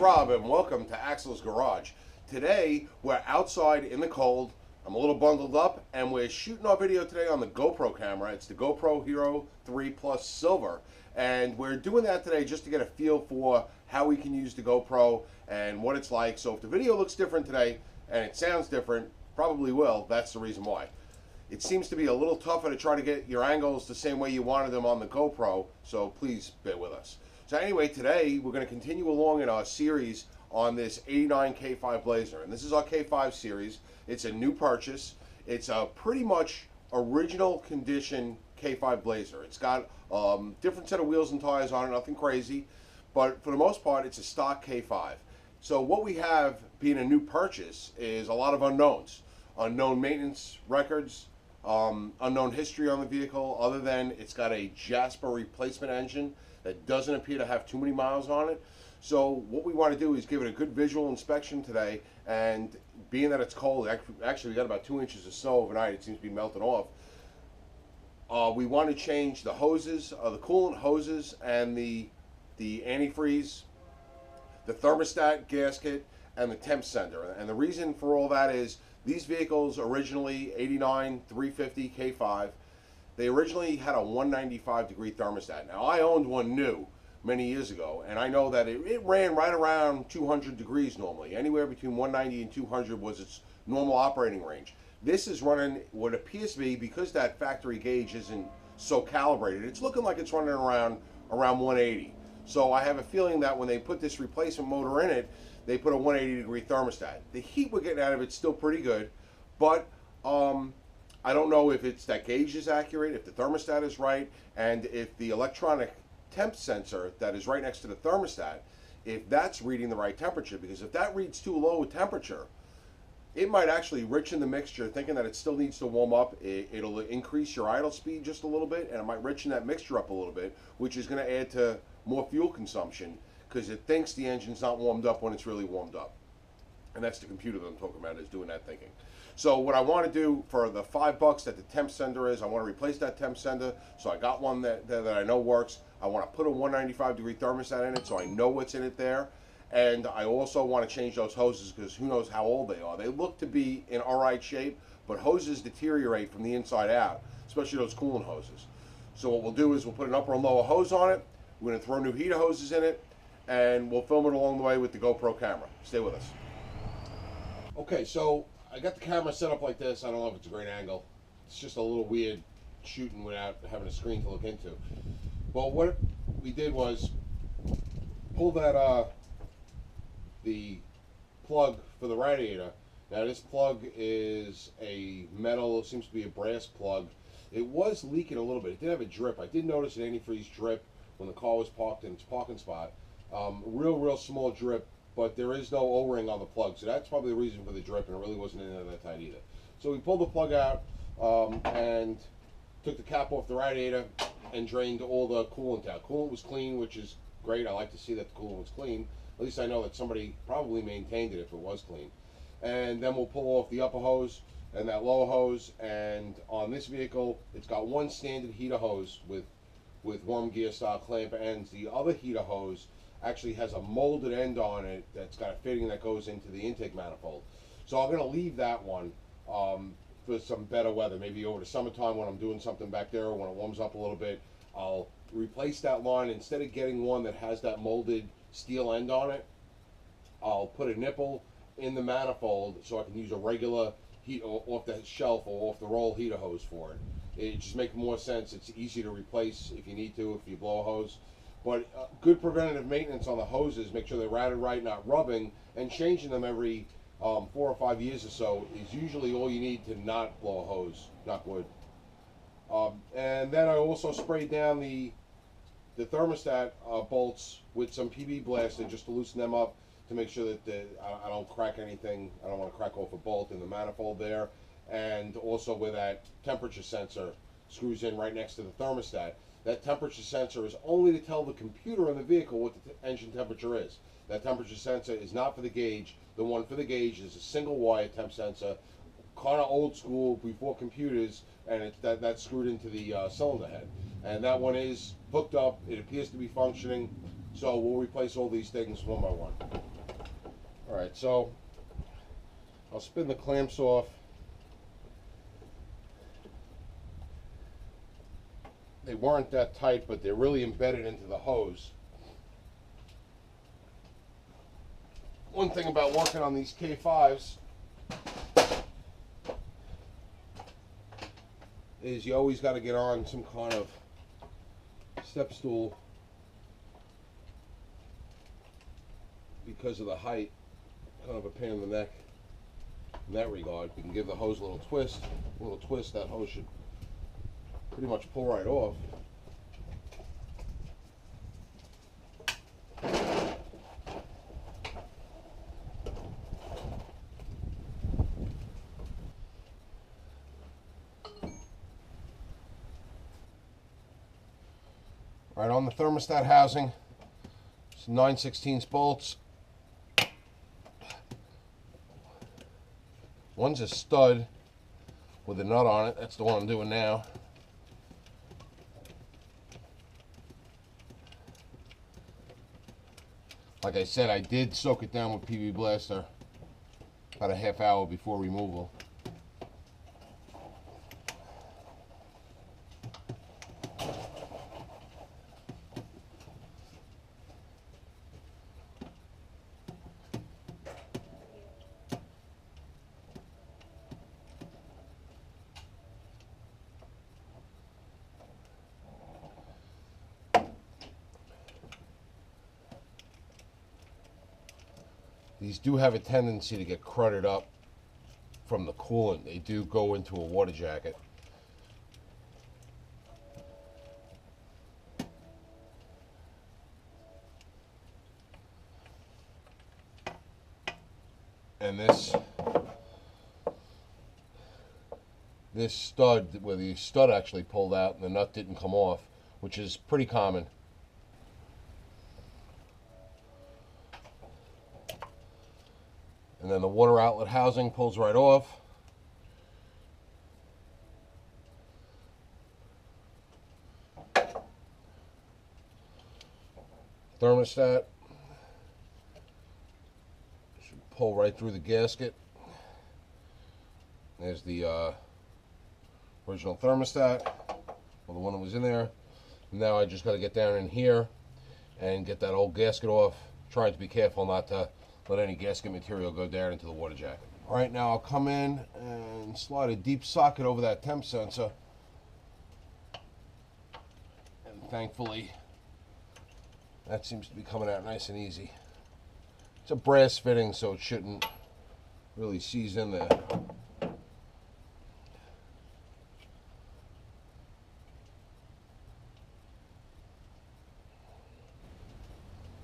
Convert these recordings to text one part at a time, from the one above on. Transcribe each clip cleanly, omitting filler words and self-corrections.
Rob and welcome to Axel's Garage. Today we're outside in the cold. I'm a little bundled up and we're shooting our video today on the GoPro camera. It's the GoPro Hero 3 Plus Silver, and we're doing that today just to get a feel for how we can use the GoPro and what it's like. So if the video looks different today and it sounds different, probably will. That's the reason why. It seems to be a little tougher to try to get your angles the same way you wanted them on the GoPro, so please bear with us. So anyway, today we're going to continue along in our series on this 89 K5 Blazer, and this is our K5 series. It's a new purchase. It's a pretty much original condition K5 Blazer. It's got different set of wheels and tires on it, nothing crazy, but for the most part it's a stock K5. So what we have being a new purchase is a lot of unknowns. Unknown maintenance records, unknown history on the vehicle, other than it's got a Jasper replacement engine that doesn't appear to have too many miles on it. So what we want to do is give it a good visual inspection today, and being that it's cold, actually we got about 2 inches of snow overnight, it seems to be melting off. We want to change the hoses, the coolant hoses, and the antifreeze, the thermostat gasket, and the temp sender. And the reason for all that is these vehicles originally, 89, 350, K5, they originally had a 195 degree thermostat. Now I owned one new many years ago, and I know that it ran right around 200 degrees normally. Anywhere between 190 and 200 was its normal operating range. This is running what appears to be, because that factory gauge isn't so calibrated, it's looking like it's running around 180. So I have a feeling that when they put this replacement motor in it, they put a 180 degree thermostat. The heat we're getting out of it's still pretty good, but I don't know if it's that gauge is accurate, if the thermostat is right, and if the electronic temp sensor that is right next to the thermostat, if that's reading the right temperature. Because if that reads too low a temperature, it might actually richen the mixture, thinking that it still needs to warm up. It'll increase your idle speed just a little bit, and it might richen that mixture up a little bit, which is going to add to more fuel consumption, because it thinks the engine's not warmed up when it's really warmed up. And that's the computer that I'm talking about, is doing that thinking. So what I want to do for the $5 that the temp sender is, I want to replace that temp sender. So I got one that I know works. I want to put a 195 degree thermostat in it so I know what's in it there. And I also want to change those hoses, because who knows how old they are. They look to be in alright shape, but hoses deteriorate from the inside out, especially those coolant hoses. So what we'll do is we'll put an upper and lower hose on it. We're going to throw new heater hoses in it, and we'll film it along the way with the GoPro camera. Stay with us. Okay, so I got the camera set up like this. I don't know if it's a great angle. It's just a little weird shooting without having a screen to look into. But what we did was pull that the plug for the radiator. Now this plug is a metal, seems to be a brass plug. It was leaking a little bit. It did have a drip. I did notice an antifreeze drip when the car was parked in its parking spot. Real small drip, but there is no O-ring on the plug, so that's probably the reason for the drip, and it really wasn't in there that tight either. So we pulled the plug out and took the cap off the radiator and drained all the coolant out. Coolant was clean, which is great. I like to see that the coolant was clean. At least I know that somebody probably maintained it if it was clean. And then we'll pull off the upper hose and that lower hose, and on this vehicle it's got one standard heater hose with worm gear style clamp ends. The other heater hose actually has a molded end on it that's got a fitting that goes into the intake manifold. So I'm going to leave that one for some better weather, maybe over the summertime when I'm doing something back there, or when it warms up a little bit. I'll replace that line. Instead of getting one that has that molded steel end on it, I'll put a nipple in the manifold so I can use a regular heat off the shelf or off the roll heater hose for it. It just makes more sense. It's easy to replace if you need to, if you blow a hose. But good preventative maintenance on the hoses, make sure they're routed right, not rubbing, and changing them every 4 or 5 years or so is usually all you need to not blow a hose, knock wood. And then I also sprayed down the thermostat bolts with some PB Blaster just to loosen them up, to make sure that I don't crack anything. I don't want to crack off a bolt in the manifold there. And also where that temperature sensor screws in right next to the thermostat. That temperature sensor is only to tell the computer in the vehicle what the engine temperature is. That temperature sensor is not for the gauge. The one for the gauge is a single wire temp sensor, kind of old school before computers, and that's screwed into the cylinder head. And that one is hooked up. It appears to be functioning. So we'll replace all these things one by one. Alright, so I'll spin the clamps off. They weren't that tight, but they're really embedded into the hose. One thing about working on these K5s is you always got to get on some kind of step stool because of the height. Kind of a pain in the neck in that regard. You can give the hose a little twist. That hose should pretty much pull right off. Right on the thermostat housing, it's 9/16 bolts. One's a stud with a nut on it. That's the one I'm doing now. Like I said, I did soak it down with PB Blaster about a half hour before removal. These do have a tendency to get crudted up from the coolant. They do go into a water jacket. And this stud, where the stud actually pulled out and the nut didn't come off, which is pretty common. And then the water outlet housing pulls right off. Thermostat should pull right through the gasket. There's the original thermostat, well, the one that was in there. Now I just got to get down in here and get that old gasket off, trying to be careful not to let any gasket material go down into the water jacket. All right, now I'll come in and slide a deep socket over that temp sensor. And thankfully, that seems to be coming out nice and easy. It's a brass fitting, so it shouldn't really seize in there.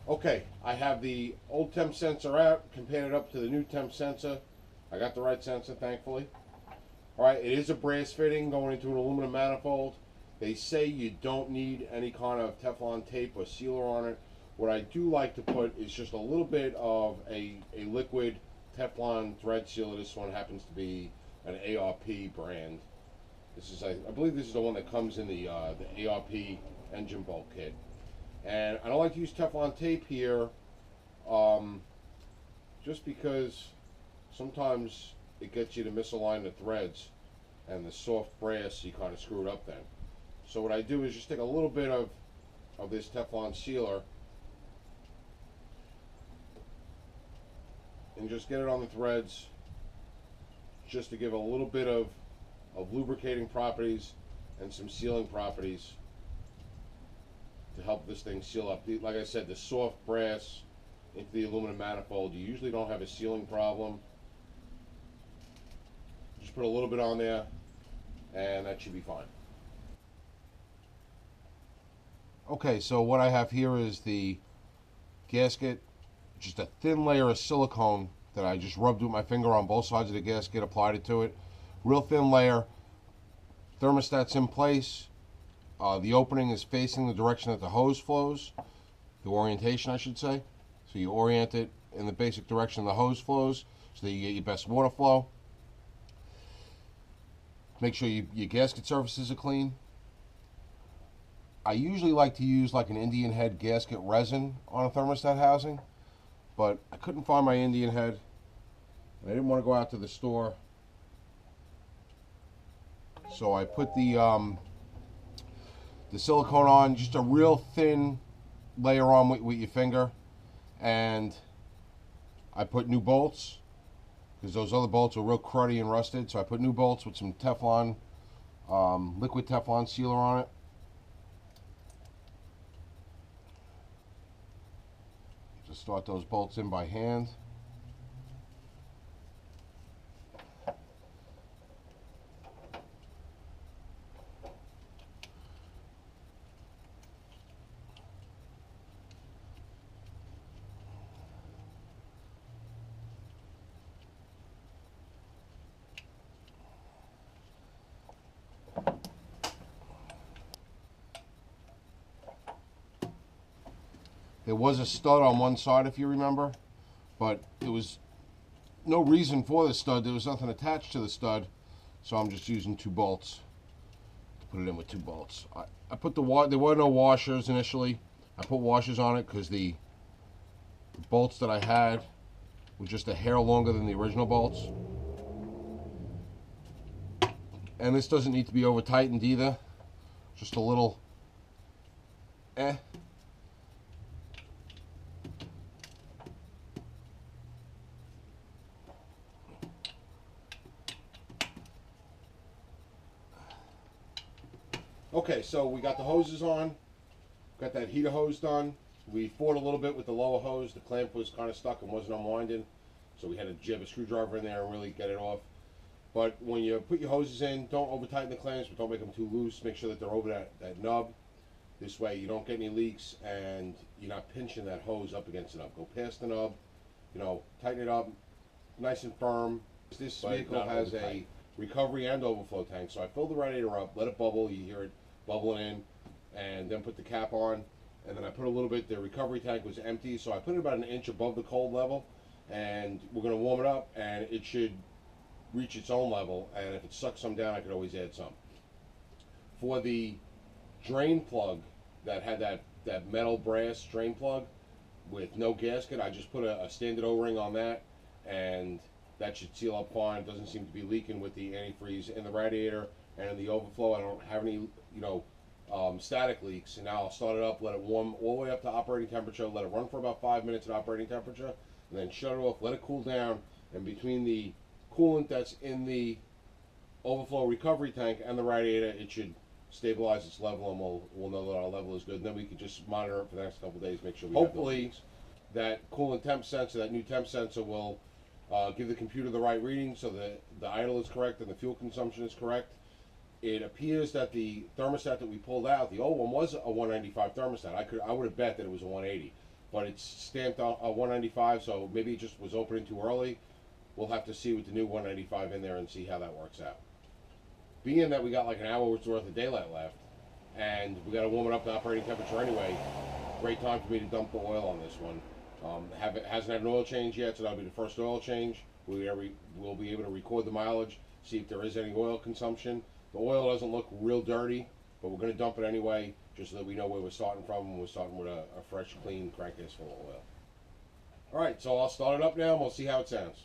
Okay, I have the old temp sensor out, compared it up to the new temp sensor. I got the right sensor, thankfully. Alright, it is a brass fitting going into an aluminum manifold. They say you don't need any kind of Teflon tape or sealer on it. What I do like to put is just a little bit of a liquid Teflon thread sealer. This one happens to be an ARP brand. This is, I believe this is the one that comes in the ARP engine bolt kit. And I don't like to use Teflon tape here, just because sometimes it gets you to misalign the threads, and the soft brass, you kind of screw it up then. So what I do is just take a little bit of this Teflon sealer and just get it on the threads, just to give a little bit of lubricating properties and some sealing properties to help this thing seal up. Like I said, the soft brass into the aluminum manifold, you usually don't have a sealing problem. Just put a little bit on there and that should be fine. Okay, so what I have here is the gasket, just a thin layer of silicone that I just rubbed with my finger on both sides of the gasket, applied it to it. Real thin layer. Thermostat's in place. The opening is facing the direction that the hose flows, the orientation I should say. So you orient it in the basic direction the hose flows so that you get your best water flow. Make sure your gasket surfaces are clean. I usually like to use like an Indian head gasket resin on a thermostat housing. but I couldn't find my Indian head. I didn't want to go out to the store, so I put the silicone on, just a real thin layer on with your finger, and I put new bolts because those other bolts were real cruddy and rusted. So I put new bolts with some Teflon, liquid Teflon sealer on it. Just start those bolts in by hand. There was a stud on one side, if you remember, but there was no reason for the stud. There was nothing attached to the stud, so I'm just using 2 bolts to put it in with 2 bolts. I put there were no washers initially. I put washers on it because the bolts that I had were just a hair longer than the original bolts. And this doesn't need to be over tightened either. Just a little Okay, so we got the hoses on, got that heater hose done. We fought a little bit with the lower hose. The clamp was kind of stuck and wasn't unwinding, so we had to jab a screwdriver in there and really get it off. But when you put your hoses in, don't over tighten the clamps, but don't make them too loose. Make sure that they're over that nub. This way you don't get any leaks and you're not pinching that hose up against the nub. Go past the nub, tighten it up nice and firm. This vehicle has a recovery and overflow tank, so I filled the radiator up, let it bubble, you hear it bubbling in, and then put the cap on, and then I put a little bit, the recovery tank was empty, so I put it about an inch above the cold level, and we're going to warm it up, and it should reach its own level, and if it sucks some down, I could always add some. For the drain plug that had that metal brass drain plug with no gasket, I just put a standard O-ring on that, and that should seal up fine. It doesn't seem to be leaking with the antifreeze in the radiator and in the overflow. I don't have any, static leaks. And now I'll start it up, let it warm all the way up to operating temperature, let it run for about 5 minutes at operating temperature, and then shut it off, let it cool down. And between the coolant that's in the overflow recovery tank and the radiator, it should stabilize its level, and we'll know that our level is good. And then we can just monitor it for the next couple of days, make sure we hopefully that coolant temp sensor, that new temp sensor, will give the computer the right reading so that the idle is correct and the fuel consumption is correct. It appears that the thermostat that we pulled out, the old one, was a 195 thermostat. I would have bet that it was a 180, but it's stamped on a 195, so maybe it just was opening too early. We'll have to see with the new 195 in there and see how that works out. Being that we got like an hour's worth of daylight left, and we got to warm it up to operating temperature anyway, great time for me to dump the oil on this one. It hasn't had an oil change yet, so that'll be the first oil change. We'll be able to record the mileage, see if there is any oil consumption. The oil doesn't look real dirty, but we're going to dump it anyway, just so that we know where we're starting from, and we're starting with a fresh, clean crankcase full of oil. Alright, so I'll start it up now, and we'll see how it sounds.